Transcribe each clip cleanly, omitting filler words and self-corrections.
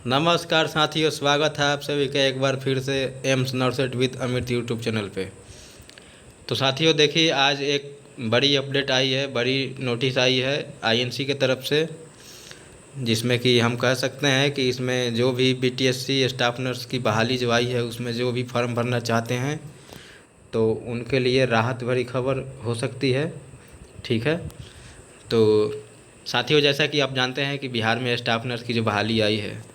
नमस्कार साथियों, स्वागत है आप सभी का एक बार फिर से AIIMS NORCET with Amit YouTube channel पे। तो साथियों देखिए, आज एक बड़ी अपडेट आई है, बड़ी नोटिस आई है आईएनसी के तरफ से, जिसमें कि हम कह सकते हैं कि इसमें जो भी बीटीएससी स्टाफ नर्स की बहाली जो आई है उसमें जो भी फॉर्म भरना चाहते हैं तो उनके लिए राहत भरी खबर हो सकती है। ठीक है, तो साथियों जैसा कि आप जानते हैं कि बिहार में स्टाफ नर्स की जो बहाली आई है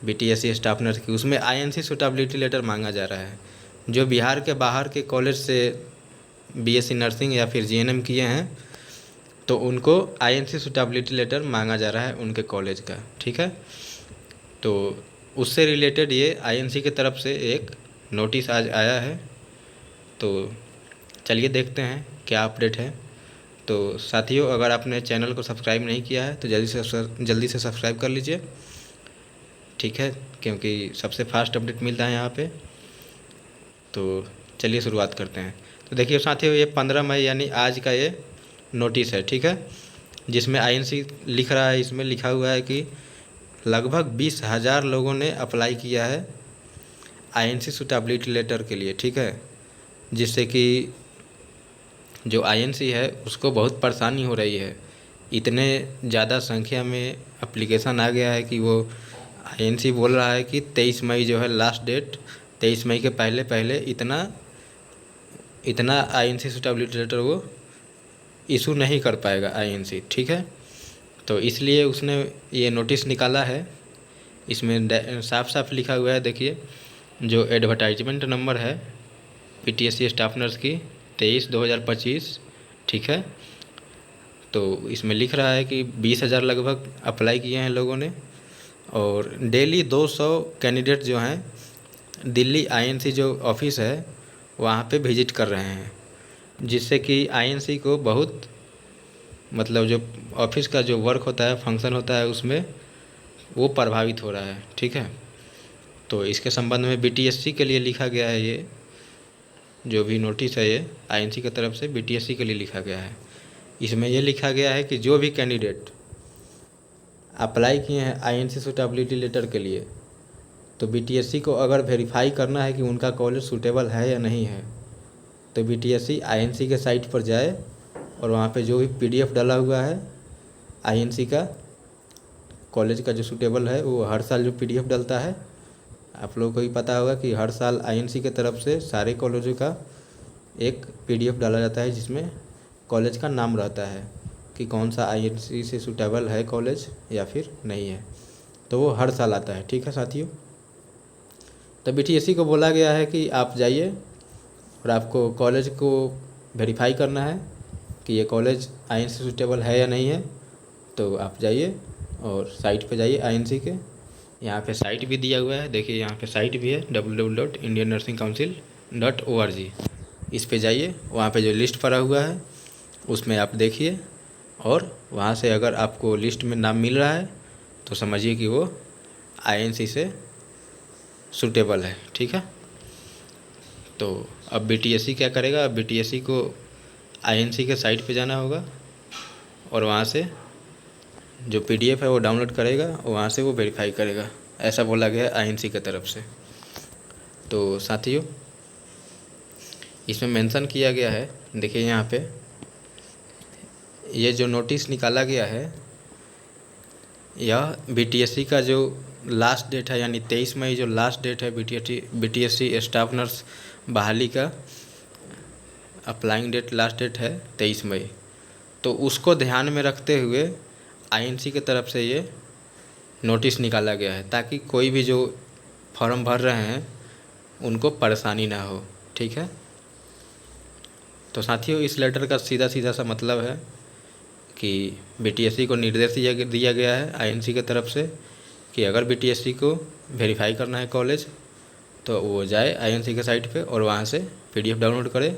बीटीएससी स्टाफ नर्स की, उसमें आईएनसी सूटेबिलिटी लेटर मांगा जा रहा है। जो बिहार के बाहर के कॉलेज से बीएससी नर्सिंग या फिर जीएनएम किए हैं तो उनको आईएनसी सूटेबिलिटी लेटर मांगा जा रहा है उनके कॉलेज का। ठीक है, तो उससे रिलेटेड ये आईएनसी की तरफ से एक नोटिस आज आया है। तो चलिए देखते हैं क्या अपडेट है। तो साथियों, अगर आपने चैनल को सब्सक्राइब नहीं किया है तो जल्दी से सब्सक्राइब कर लीजिए। ठीक है, क्योंकि सबसे फास्ट अपडेट मिलता है यहाँ पे। तो चलिए शुरुआत करते हैं। तो देखिए साथियों, ये 15 मई यानी आज का ये नोटिस है। ठीक है, जिसमें आईएनसी लिख रहा है, इसमें लिखा हुआ है कि लगभग 20,000 लोगों ने अप्लाई किया है आईएनसी सूटेबिलिटी लेटर के लिए। ठीक है, जिससे कि जो आईएनसी है उसको बहुत परेशानी हो रही है। इतने ज़्यादा संख्या में एप्लीकेशन आ गया है कि वो आईएनसी बोल रहा है कि 23 मई जो है लास्ट डेट, 23 मई के पहले पहले इतना इतना आईएनसी सूटेबिलिटी लेटर वो इशू नहीं कर पाएगा आईएनसी। ठीक है, तो इसलिए उसने ये नोटिस निकाला है। इसमें साफ साफ लिखा हुआ है, देखिए जो एडवर्टाइजमेंट नंबर है पीटीएससी स्टाफ नर्स की 23/2025। ठीक है, तो इसमें लिख रहा है कि 20,000 लगभग अप्लाई किए हैं लोगों ने, और डेली 200 कैंडिडेट जो हैं दिल्ली आईएनसी जो ऑफिस है वहाँ पे विजिट कर रहे हैं, जिससे कि आईएनसी को बहुत मतलब जो ऑफिस का जो वर्क होता है, फंक्शन होता है, उसमें वो प्रभावित हो रहा है। ठीक है, तो इसके संबंध में बीटीएससी के लिए लिखा गया है। ये जो भी नोटिस है ये आईएनसी की तरफ से बीटीएससी के लिए लिखा गया है। इसमें ये लिखा गया है कि जो भी कैंडिडेट अप्लाई किए हैं आईएनसी सूटेबिलिटी लेटर के लिए, तो बीटीएससी को अगर वेरीफाई करना है कि उनका कॉलेज सूटेबल है या नहीं है, तो बीटीएससी आईएनसी के साइट पर जाए और वहाँ पे जो भी पीडीएफ डाला हुआ है आईएनसी का, कॉलेज का जो सूटेबल है, वो हर साल जो पीडीएफ डलता है, आप लोगों को ही पता होगा कि हर साल आईएनसी के तरफ से सारे कॉलेजों का एक पीडीएफ डाला जाता है जिसमें कॉलेज का नाम रहता है कि कौन सा आईएनसी से सूटेबल है कॉलेज या फिर नहीं है। तो वो हर साल आता है। ठीक है साथियों, तो बीटीएससी को बोला गया है कि आप जाइए और आपको कॉलेज को वेरीफाई करना है कि ये कॉलेज आईएनसी सूटेबल है या नहीं है। तो आप जाइए और साइट पे जाइए आईएनसी के, यहाँ पे साइट भी दिया हुआ है, देखिए यहाँ पे साइट भी है www.indiannursingcouncil.org। इस पे जाइए, वहाँ पे जो लिस्ट पड़ा हुआ है उसमें आप देखिए, और वहाँ से अगर आपको लिस्ट में नाम मिल रहा है तो समझिए कि वो आईएनसी से सूटेबल है। ठीक है, तो अब बीटीएससी क्या करेगा, अब बीटीएससी को आईएनसी के साइट पे जाना होगा और वहाँ से जो पीडीएफ है वो डाउनलोड करेगा और वहाँ से वो वेरीफाई करेगा, ऐसा बोला गया है आईएनसी की तरफ से। तो साथियों, इसमें मेंशन किया गया है, देखिए यहाँ पे ये जो नोटिस निकाला गया है, यह बीटीएससी का जो लास्ट डेट है यानी 23 मई जो लास्ट डेट है बीटीएससी स्टाफ नर्स बहाली का अप्लाइंग डेट, लास्ट डेट है 23 मई। तो उसको ध्यान में रखते हुए आईएनसी की तरफ से ये नोटिस निकाला गया है, ताकि कोई भी जो फॉर्म भर रहे हैं उनको परेशानी ना हो। ठीक है, तो साथियों इस लेटर का सीधा सीधा सा मतलब है कि बीटीएससी को निर्देश दिया गया है आईएनसी की तरफ से कि अगर बीटीएससी को वेरीफाई करना है कॉलेज तो वो जाए आईएनसी के साइट पे और वहाँ से पीडीएफ डाउनलोड करे,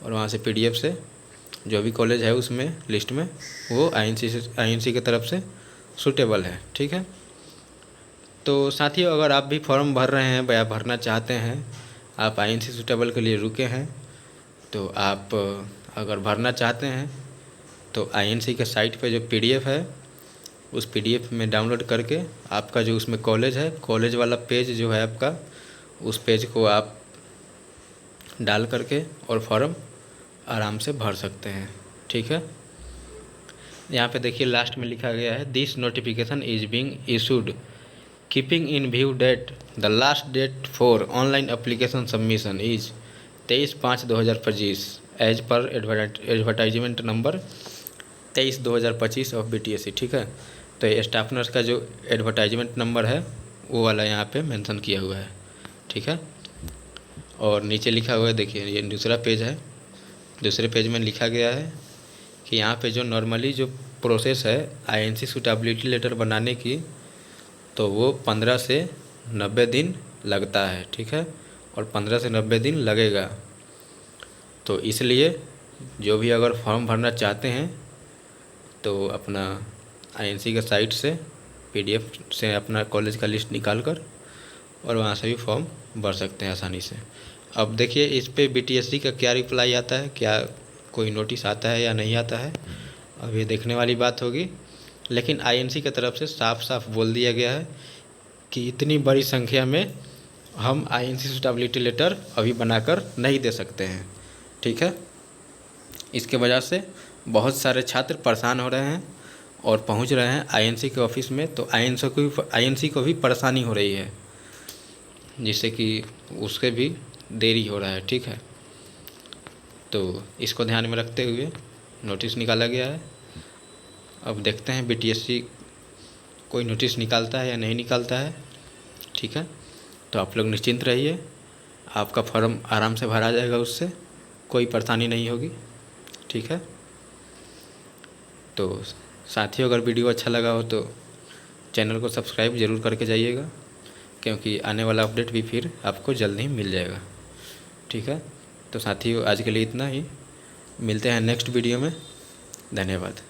और वहाँ से पीडीएफ से जो भी कॉलेज है उसमें लिस्ट में वो आईएनसी की तरफ से सूटेबल है। ठीक है, तो साथियों अगर आप भी फॉर्म भर रहे हैं या भरना चाहते हैं, आप आईएनसी सूटेबल के लिए रुके हैं, तो आप अगर भरना चाहते हैं तो आईएनसी के साइट पे जो पीडीएफ है उस पीडीएफ में डाउनलोड करके आपका जो उसमें कॉलेज है, कॉलेज वाला पेज जो है आपका, उस पेज को आप डाल करके और फॉर्म आराम से भर सकते हैं। ठीक है, यहाँ पे देखिए लास्ट में लिखा गया है, this notification is being issued keeping in view that the last date for online application submission is 23/5/2025 as per advertisement number 23/2025 of BTSC। ठीक है, तो ये स्टाफ नर्स का जो एडवर्टाइजमेंट नंबर है वो वाला यहाँ पे मेंशन किया हुआ है। ठीक है, और नीचे लिखा हुआ है, देखिए ये दूसरा पेज है, दूसरे पेज में लिखा गया है कि यहाँ पे जो नॉर्मली जो प्रोसेस है INC सूटेबिलिटी लेटर बनाने की, तो वो 15 से 90 दिन लगता है। ठीक है, और 15 से 90 दिन लगेगा। तो इसलिए जो भी अगर फॉर्म भरना चाहते हैं तो अपना INC के साइट से PDF से अपना कॉलेज का लिस्ट निकाल कर और वहाँ से भी फॉर्म भर सकते हैं आसानी से। अब देखिए इस पे BTSC का क्या रिप्लाई आता है, क्या कोई नोटिस आता है या नहीं आता है, अब ये देखने वाली बात होगी। लेकिन INC की तरफ से साफ साफ बोल दिया गया है कि इतनी बड़ी संख्या में हम INC सूटेबिलिटी लेटर अभी बनाकर नहीं दे सकते हैं। ठीक है, इसके वजह से बहुत सारे छात्र परेशान हो रहे हैं और पहुंच रहे हैं INC के ऑफिस में, तो INC को भी परेशानी हो रही है, जिससे कि उसके भी देरी हो रहा है। ठीक है, तो इसको ध्यान में रखते हुए नोटिस निकाला गया है। अब देखते हैं BTSC कोई नोटिस निकालता है या नहीं निकालता है। ठीक है, तो आप लोग निश्चिंत रहिए, आपका फॉर्म आराम से भरा जाएगा, उससे कोई परेशानी नहीं होगी। ठीक है, तो साथियों अगर वीडियो अच्छा लगा हो तो चैनल को सब्सक्राइब ज़रूर करके जाइएगा, क्योंकि आने वाला अपडेट भी फिर आपको जल्द ही मिल जाएगा। ठीक है, तो साथियों आज के लिए इतना ही, मिलते हैं नेक्स्ट वीडियो में। धन्यवाद।